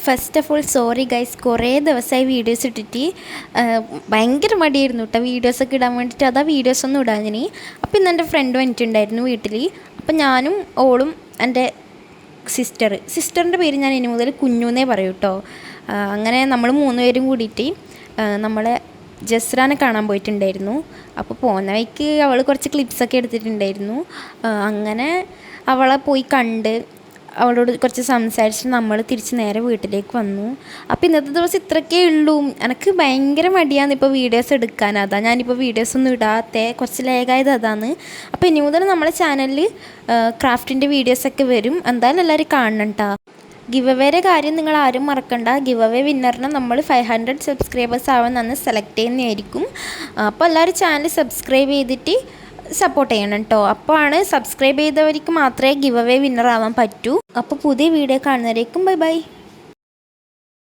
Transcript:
First of all sorry guys, കുറേ ദിവസമായി videos ഇട്ടിട്ട് ഭയങ്കര മടിയായിരുന്നു കേട്ടോ വീഡിയോസൊക്കെ ഇടാൻ വേണ്ടിയിട്ട്. അതാ വീഡിയോസൊന്നും ഇടാഞ്ഞിനി. അപ്പോൾ ഇന്ന് എൻ്റെ ഫ്രണ്ട് വന്നിട്ടുണ്ടായിരുന്നു വീട്ടിൽ. അപ്പം ഞാനും ഓളും എൻ്റെ സിസ്റ്ററിൻ്റെ പേര് ഞാൻ ഇനി മുതൽ കുഞ്ഞുന്നേ പറയൂ കേട്ടോ. അങ്ങനെ നമ്മൾ 3 പേരും കൂടിയിട്ട് നമ്മളെ ജസ്രാനെ കാണാൻ പോയിട്ടുണ്ടായിരുന്നു. അപ്പോൾ പോകുന്ന വഴിക്ക് അവൾ കുറച്ച് ക്ലിപ്സൊക്കെ എടുത്തിട്ടുണ്ടായിരുന്നു. അങ്ങനെ അവളെ പോയി കണ്ട് അവളോട് കുറച്ച് സംസാരിച്ച് നമ്മൾ തിരിച്ച് നേരെ വീട്ടിലേക്ക് വന്നു. അപ്പോൾ ഇന്നത്തെ ദിവസം ഇത്രയൊക്കെ ഉള്ളൂ. എനിക്ക് ഭയങ്കര മടിയാണ് ഇപ്പോൾ വീഡിയോസ് എടുക്കാൻ. അതാ ഞാനിപ്പോൾ വീഡിയോസൊന്നും ഇടാത്ത കുറച്ച് ലേഗായത് അതാണ്. അപ്പോൾ ഇനി മുതൽ നമ്മളെ ചാനലിൽ ക്രാഫ്റ്റിൻ്റെ വീഡിയോസൊക്കെ വരും. എന്തായാലും എല്ലാവരും കാണണം കേട്ടോ. ഗിവ് അവേയുടെ കാര്യം നിങ്ങൾ ആരും മറക്കണ്ട. ഗിവ് അവേ വിന്നറിനെ നമ്മൾ 500 സബ്സ്ക്രൈബേഴ്സ് ആവാൻ അന്ന് സെലക്ട് ചെയ്യുന്നതായിരിക്കും. അപ്പോൾ എല്ലാവരും ചാനൽ സബ്സ്ക്രൈബ് ചെയ്തിട്ട് സപ്പോർട്ട് ചെയ്യണം കേട്ടോ. അപ്പോൾ സബ്സ്ക്രൈബ് ചെയ്തവർക്ക് മാത്രമേ ഗിവ് അവേ വിന്നർ ആവാൻ പറ്റൂ. അപ്പോൾ പുതിയ വീഡിയോ കാണുന്നവരേക്കും ബൈ ബൈ.